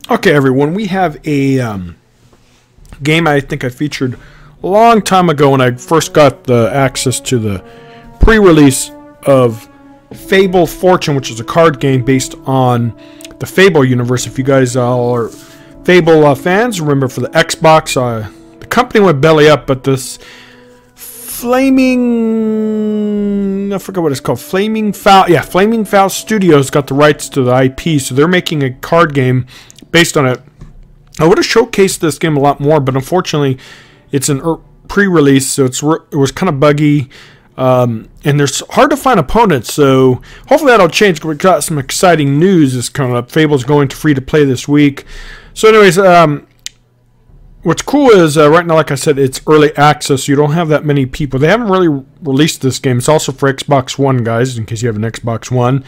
Okay, everyone, we have a game I think I featured a long time ago when I first got the access to the pre-release of Fable Fortune, which is a card game based on the Fable universe. If you guys all are Fable fans, remember for the Xbox, the company went belly up, but this I forgot what it's called. Flaming Fowl Studios got the rights to the IP, so they're making a card game based on it. I would have showcased this game a lot more, but unfortunately, it's an pre-release, so it was kind of buggy, and there's hard to find opponents. So hopefully that'll change. We got some exciting news is coming up. Fable's going to free-to-play this week. So, anyways, what's cool is right now, like I said, it's early access, so you don't have that many people. They haven't really released this game. It's also for Xbox One, guys, in case you have an Xbox One.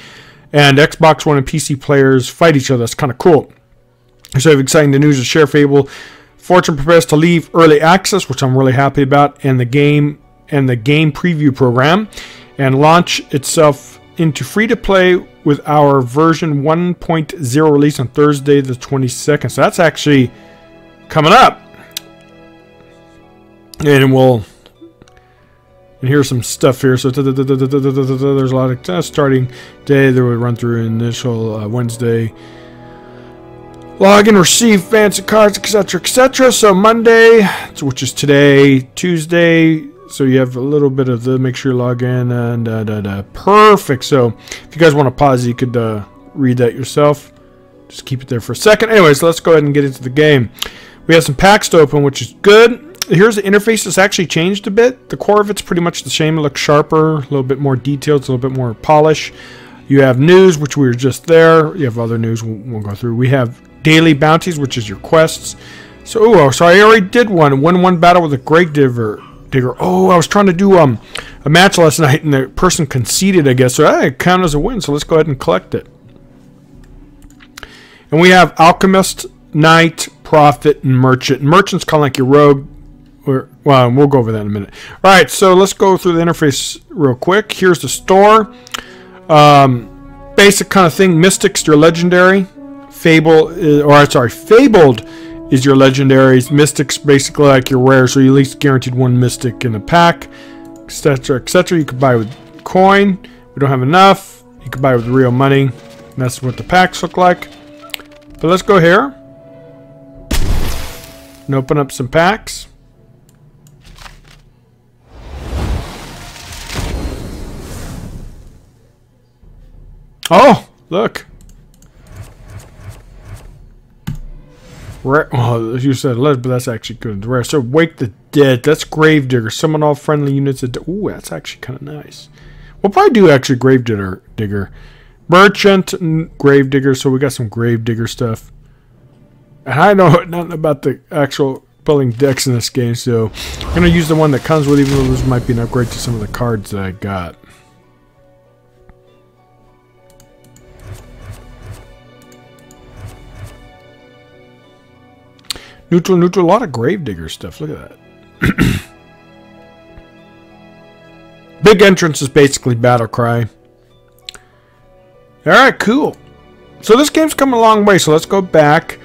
And Xbox One and PC players fight each other. That's kind of cool. So I have exciting news to share. Fable Fortune prepares to leave early access, which I'm really happy about, and the game preview program, and launch itself into free-to-play with our version 1.0 release on Thursday the 22nd. So that's actually coming up. And here's some stuff here. So there's a lot of starting day. There we run through initial Wednesday. Log and receive fancy cards, etc., etc. So Monday, which is today, Tuesday. So you have a little bit of make sure you log in and perfect. So if you guys want to pause, you could read that yourself. Just keep it there for a second. Anyways, let's go ahead and get into the game. We have some packs to open, which is good. Here's the interface. It's actually changed a bit. The core of it's pretty much the same. It looks sharper, a little bit more detailed, a little bit more polish. You have news, which we were just there. You have other news we'll go through. We have daily bounties, which is your quests. So, sorry, I already did one. Won one battle with a grave digger. Oh, I was trying to do a match last night, and the person conceded, I guess. So it counted as a win. So let's go ahead and collect it. And we have Alchemist, Knight, Prophet, and Merchant. Merchant's kind of like your rogue. Well, we'll go over that in a minute. All right, so let's go through the interface real quick. Here's the store. Basic kind of thing. Mystic's your legendary. Fabled is your legendaries. Mystic's basically like your rare, so you at least guaranteed one Mystic in a pack, etc., etc. You could buy with coin. We don't have enough. You could buy with real money. And that's what the packs look like. But let's go here and open up some packs. Oh, look. Rare. Oh, as you said, but that's actually good. Rare. So, Wake the Dead. That's Gravedigger. Summon all friendly units. Ooh, that's actually kind of nice. We'll probably do actually Gravedigger. Merchant and Gravedigger. So, we got some Gravedigger stuff. And I know nothing about the actual building decks in this game. So, I'm going to use the one that comes with, even though this might be an upgrade to some of the cards that I got. Neutral, a lot of Gravedigger stuff. Look at that. Big entrance is basically Battle Cry. Alright, cool. So this game's come a long way, so let's go back.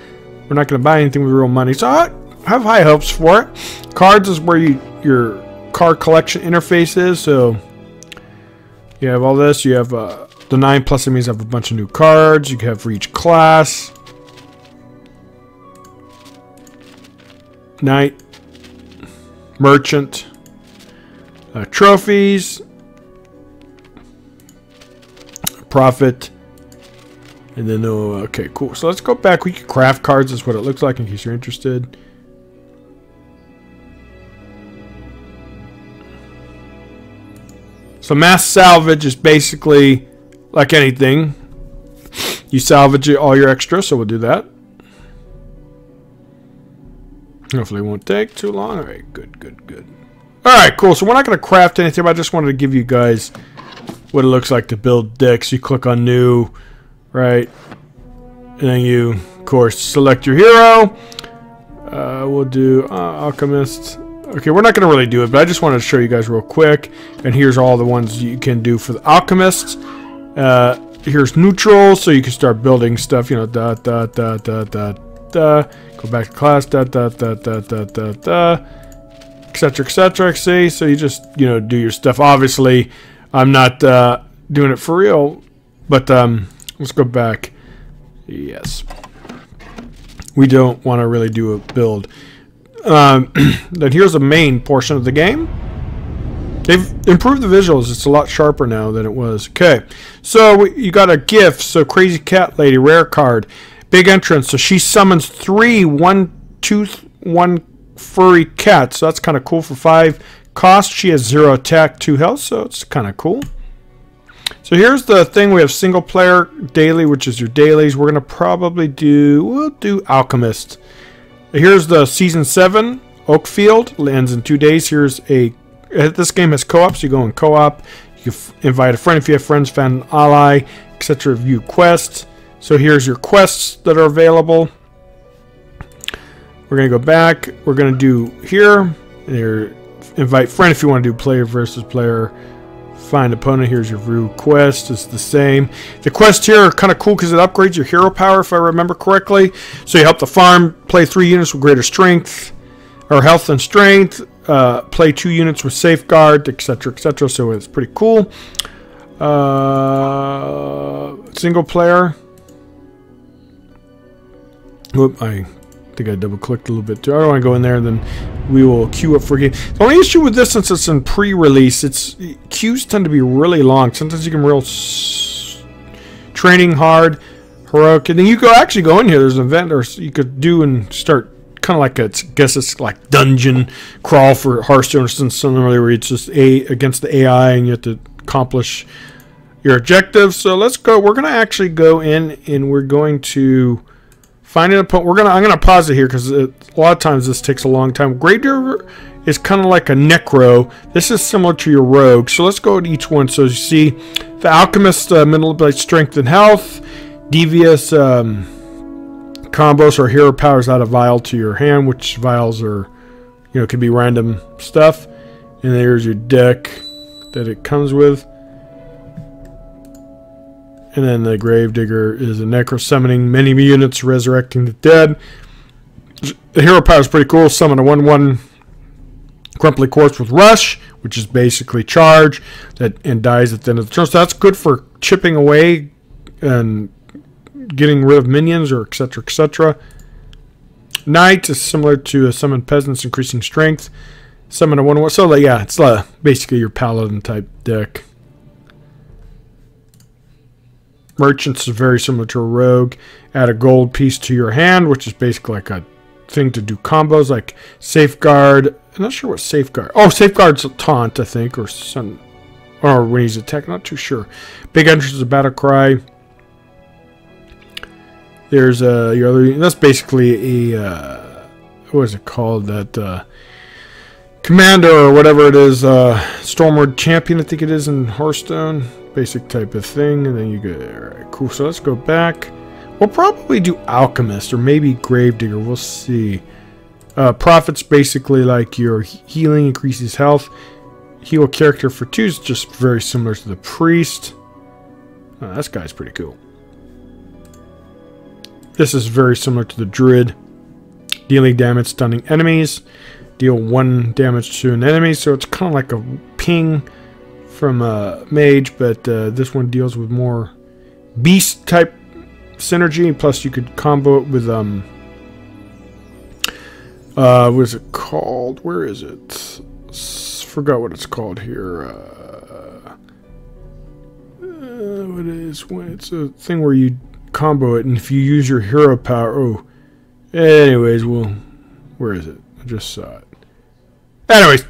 We're not going to buy anything with real money, so I have high hopes for it. Cards is where your card collection interface is, so you have all this. You have the 9+ enemies have a bunch of new cards. You can have for each class. Knight, Merchant, trophies, Prophet, and then okay, cool. So let's go back. We can craft cards. That's what it looks like in case you're interested. So mass salvage is basically like anything. You salvage all your extra, so we'll do that. Hopefully it won't take too long. Alright, good. Alright, cool. So we're not going to craft anything, but I just wanted to give you guys what it looks like to build decks. You click on new, right? And then you, of course, select your hero. We'll do Alchemist. Okay, we're not going to really do it, but I just wanted to show you guys real quick. And here's all the ones you can do for the Alchemists. Here's neutral, so you can start building stuff, you know, Go back to class, etc., etc. See, so you just, you know, do your stuff. Obviously, I'm not doing it for real, but let's go back. Yes. We don't want to really do a build. Then here's the main portion of the game. They've improved the visuals. It's a lot sharper now than it was. Okay, so you got a gift. So Crazy Cat Lady, rare card. Big entrance. So she summons 3 one-tooth, one furry cats. So that's kind of cool for 5 cost. She has 0 attack, 2 health. So it's kind of cool. So here's the thing. We have single player daily, which is your dailies. We're going to probably we'll do Alchemist. Here's the season 7, OAKFIELD. Ends in 2 days. Here's this game has co-op, so you go in co-op. You can invite a friend if you have friends, find an ally, etc. View quests. So here's your quests that are available. We're going to go back. We're going to do here. Invite friend if you want to do player versus player. Find opponent. Here's your view quest. It's the same. The quests here are kind of cool because it upgrades your hero power, if I remember correctly. So you help the farm play 3 units with greater strength, or health and strength. Play 2 units with safeguard, etc., etc. So it's pretty cool. Single player. Whoop, I think I double clicked a little bit too. I don't want to go in there, and then we will queue up for game. The only issue with this, since it's in pre-release, queues tend to be really long. Sometimes you can training hard, heroic, and then you actually go in here. There's an event, or you could do and start. Kind of like I guess it's like dungeon crawl for Hearthstone or something similar, where it's just against the AI and you have to accomplish your objectives. So let's go. We're gonna actually go in and we're going to find an opponent. I'm gonna pause it here because a lot of times this takes a long time. Gravedigger is kind of like a Necro. This is similar to your Rogue. So let's go at each one. So as you see, the Alchemist, middle blade strength and health, Devious. Combos or hero powers out of vial to your hand, which vials are, you know, could be random stuff. And there's your deck that it comes with. And then the Gravedigger is a necro summoning many units, resurrecting the dead. The hero power is pretty cool. Summon a 1/1 Crumply Corpse with Rush, which is basically charge and dies at the end of the turn. So that's good for chipping away and getting rid of minions, or etc., etc. Knight is similar to a summon peasants, increasing strength. Summon a 1/1. So yeah, it's basically your paladin type deck. Merchants is very similar to a rogue. Add a gold piece to your hand, which is basically like a thing to do combos, like safeguard. I'm not sure what safeguard. Oh, safeguard's a taunt, I think, or when he's attacked. Not too sure. Big entrance is a battle cry. There's your other. That's basically a what is it called? That commander or whatever it is. Stormward champion, I think it is in Hearthstone. Basic type of thing, and then you go. Alright, cool. So let's go back. We'll probably do Alchemist or maybe Gravedigger. We'll see. Prophet's basically like your healing, increases health. Heal character for 2 is just very similar to the priest. This guy's pretty cool. This is very similar to the Druid. Dealing damage, stunning enemies. Deal 1 damage to an enemy. So it's kind of like a ping from a mage, but this one deals with more beast type synergy. Plus you could combo it with what is it called? Where is it? Forgot what it's called here. What is when it's a thing where you combo it, and if you use your hero power. Anyways, where is it? I just saw it. Anyways,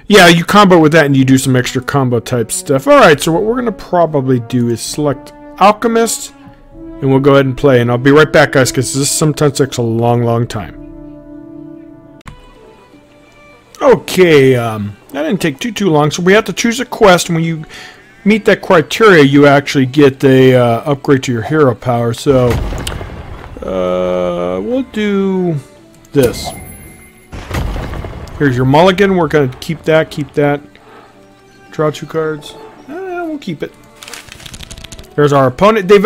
yeah, you combo with that and you do some extra combo type stuff. Alright, so what we're going to probably do is select Alchemist, and we'll go ahead and play. And I'll be right back, guys, because this sometimes takes a long time. Okay, that didn't take too long. So we have to choose a quest, and when you meet that criteria, you actually get a upgrade to your hero power. So we'll do this. Here's your mulligan. We're going to keep that. Draw 2 cards. We'll keep it. There's our opponent. They've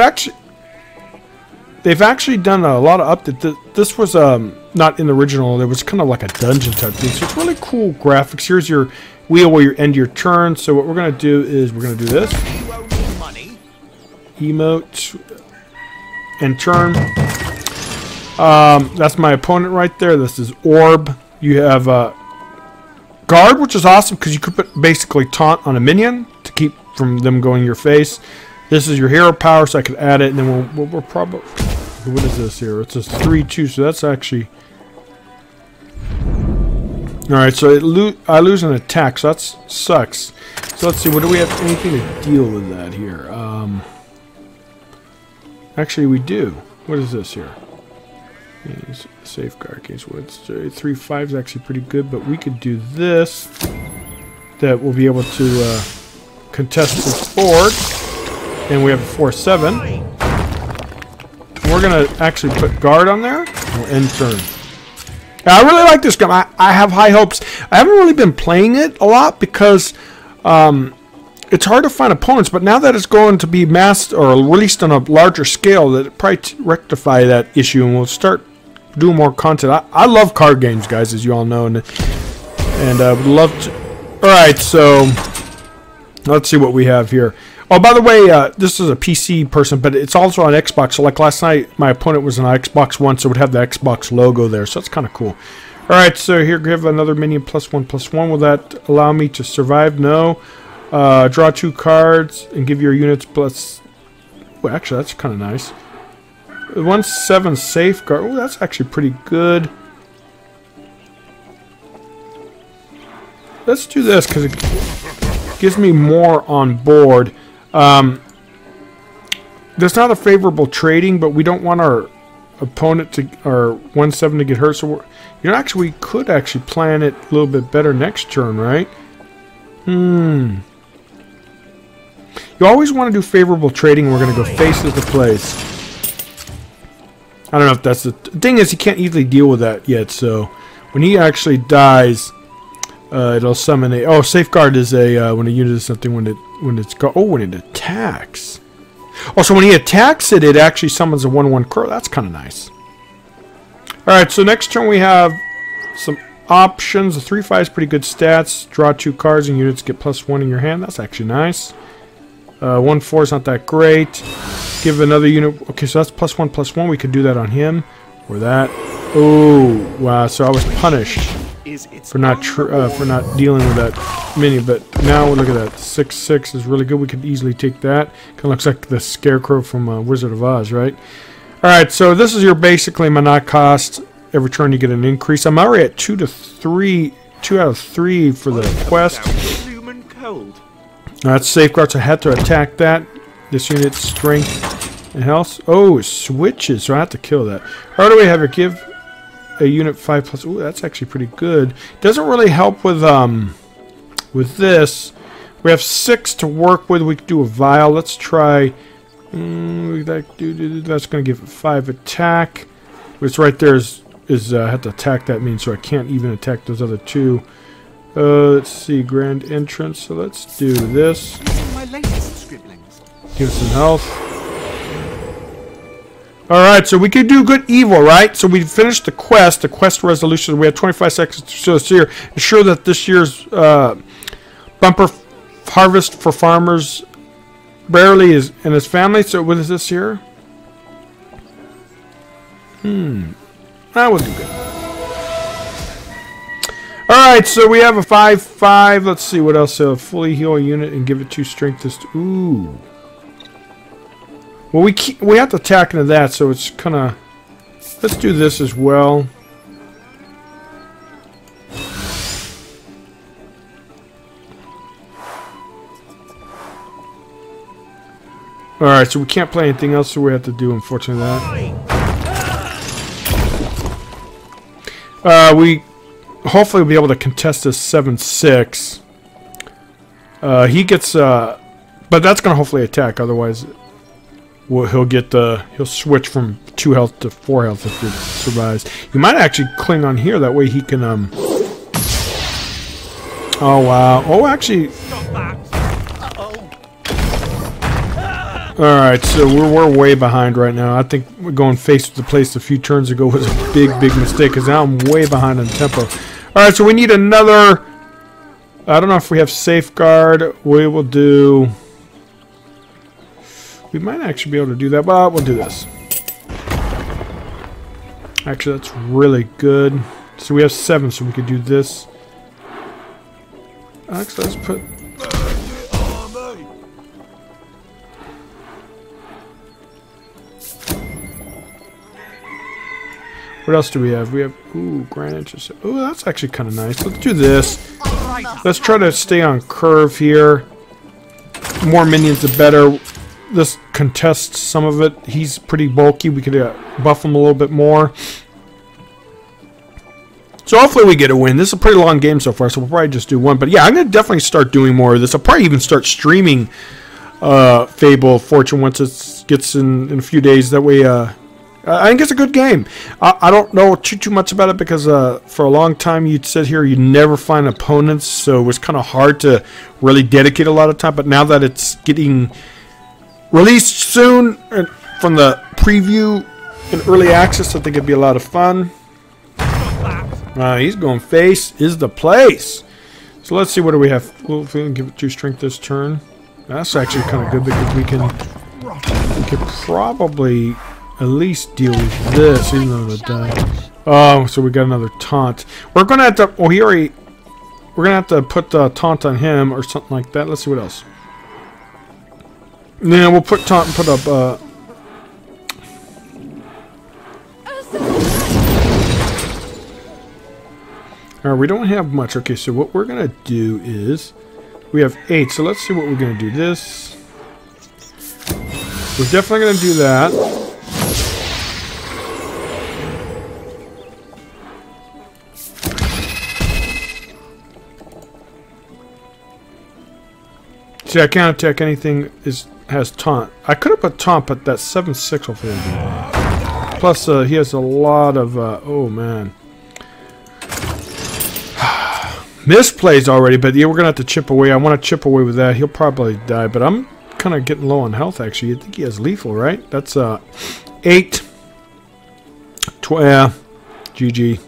they've actually done a lot of updates. This was not in the original. It was kind of like a dungeon type thing. So it's really cool graphics. Here's your wheel where you end your turn. So what we're going to do is we're going to do this. Emote and turn. That's my opponent right there. This is Orb. You have Guard, which is awesome because you could put basically taunt on a minion to keep from them going your face. This is your hero power, so I could add it, and then we'll probably... What is this here? It's a 3-2, so that's actually... Alright, so I lose an attack, so that sucks. So let's see, what do we have anything to deal with that here? Actually, we do. What is this here? Safeguard case. What's 3-5 is actually pretty good, but we could do this. That we'll be able to contest this board. And we have a 4-7. We're going to actually put guard on there. We'll end turn. Now, I really like this game. I have high hopes. I haven't really been playing it a lot because it's hard to find opponents. But now that it's going to be massed or released on a larger scale, that it probably rectify that issue, and we'll start doing more content. I love card games, guys, as you all know, and I would love to. All right, so let's see what we have here. Oh, by the way, this is a PC person, but it's also on Xbox. So like last night, my opponent was on Xbox One, so it would have the Xbox logo there. So that's kind of cool. All right, so here, give another minion +1/+1. Will that allow me to survive? No. Draw 2 cards and give your units plus... Well, actually, that's kind of nice. 1/7 safeguard. Oh, that's actually pretty good. Let's do this because it gives me more on board. There's not a favorable trading, but we don't want our opponent to, our 1/7 to get hurt. So we could actually plan it a little bit better next turn, right? You always want to do favorable trading. We're going to go faces to place. I don't know if that's the thing is he can't easily deal with that yet. So when he actually dies, it'll summon a... Oh, safeguard is a when a unit is something when it attacks. Oh, so when he attacks it, it actually summons a 1/1 crow. That's kind of nice. All right, so next turn we have some options. The 3/5 is pretty good stats. Draw 2 cards and units get +1 in your hand. That's actually nice. 1/4 is not that great. Give another unit. Okay, so that's +1/+1. We could do that on him or that. Oh, wow! So I was punished for not dealing with that mini. But now look at that. 6/6 is really good. We could easily take that. Kind of looks like the Scarecrow from Wizard of Oz, right? All right. So this is your basically mana cost. Every turn you get an increase. I'm already at 2 out of 3 for the quest. That's safeguard, so I had to attack that. This unit's strength and health. Oh, it switches, so I have to kill that. How do we have it? Give a unit 5+. Ooh, that's actually pretty good. Doesn't really help with this. We have 6 to work with. We could do a vial. Let's try. That's going to give it 5 attack. It's right there. I have to attack that means, so I can't even attack those other 2. Let's see, grand entrance. So let's do this. Give us some health. All right, so we could do good evil, right? So we finished the quest resolution. We have 25 seconds to show this year. Ensure that this year's bumper harvest for farmers Barely is and his family. So what is this here? That would be good. Alright, so we have a 5/5. Let's see what else. A fully heal a unit and give it 2 strength. Ooh. Well, we have to attack into that, so it's kind of... Let's do this as well. Alright, so we can't play anything else, so we have to do, unfortunately, that. We hopefully will be able to contest this 7/6. He gets, but that's going to hopefully attack, otherwise he'll switch from 2 health to 4 health if it survives. You might actually cling on here, that way he can, oh wow. Oh, actually... Alright, so we're way behind right now. I think we're going face to the place a few turns ago was a big mistake, because now I'm way behind on tempo. Alright, so we need another... I don't know if we have safeguard. We will do... We might actually be able to do that, but we'll do this. Actually, that's really good. So we have 7, so we could do this. Actually, let's put... What else do we have? We have, ooh, granages. Ooh, that's actually kind of nice. Let's do this. Let's try to stay on curve here. More minions, the better. This contests some of it. He's pretty bulky. We could buff him a little bit more. So hopefully we get a win. This is a pretty long game so far, so we'll probably just do one. But yeah, I'm going to definitely start doing more of this. I'll probably even start streaming Fable Fortune once it gets in a few days. That way... I think it's a good game. I don't know too much about it because for a long time you'd sit here, you'd never find opponents, so it was kind of hard to really dedicate a lot of time. But now that it's getting released soon from the preview and early access, I think it'd be a lot of fun. He's going face is the place. So let's see, what do we have? We'll give it 2 strength this turn. That's actually kind of good because we could probably... at least deal with this, even though the die. Oh, so we got another taunt. We're gonna have to. Oh, we're gonna have to put the taunt on him or something like that. Let's see what else. Yeah, we'll put taunt and put up. Alright, we don't have much. Okay, so what we're gonna do is we have 8. So let's see what we're gonna do. This. We're definitely gonna do that. See, I can't attack anything has taunt. I could have put taunt, but that's 7/6 hopefully. Plus, he has a lot of. Oh man, misplays already. But yeah, we're gonna have to chip away. I want to chip away with that. He'll probably die, but I'm kind of getting low on health. Actually, I think he has lethal, right? That's 8. Yeah, GG.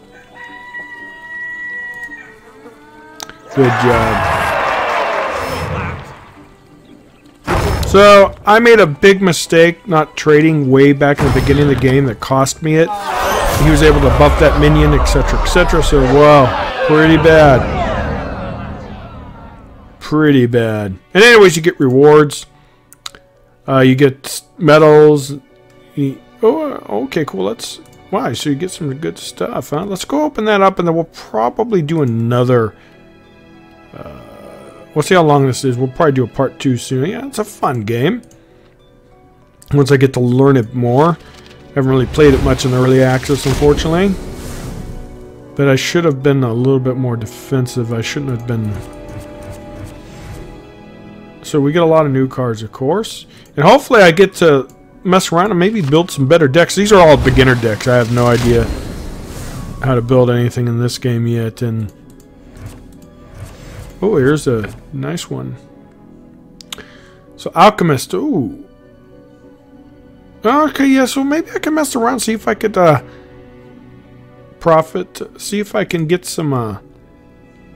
Good job. So, I made a big mistake not trading way back in the beginning of the game that cost me it. He was able to buff that minion, etc., etc. So, wow, pretty bad. Pretty bad. And anyways, you get rewards. You get medals. Oh, okay, cool. Wow, so you get some good stuff, huh? Let's go open that up, and then we'll probably do another... we'll see how long this is. We'll probably do a part 2 soon. Yeah, it's a fun game. Once I get to learn it more. I haven't really played it much in the early access, unfortunately. But I should have been a little bit more defensive. I shouldn't have been... So we get a lot of new cards, of course. And hopefully I get to mess around and maybe build some better decks. These are all beginner decks. I have no idea how to build anything in this game yet. And... oh, here's a nice one. So, Alchemist. Ooh. Okay, yeah, so maybe I can mess around, see if I could, profit. See if I can get some,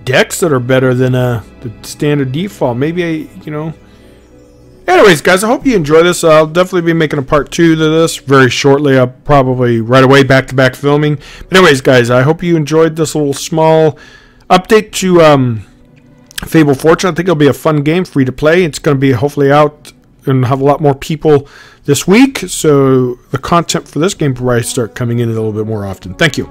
decks that are better than, the standard default. Maybe Anyways, guys, I hope you enjoy this. I'll definitely be making a part 2 to this very shortly. I'll probably right away back-to-back filming. But anyways, guys, I hope you enjoyed this little small update to, Fable Fortune. I think it'll be a fun game, free to play. It's going to be hopefully out and have a lot more people this week, so the content for this game will probably start coming in a little bit more often. Thank you.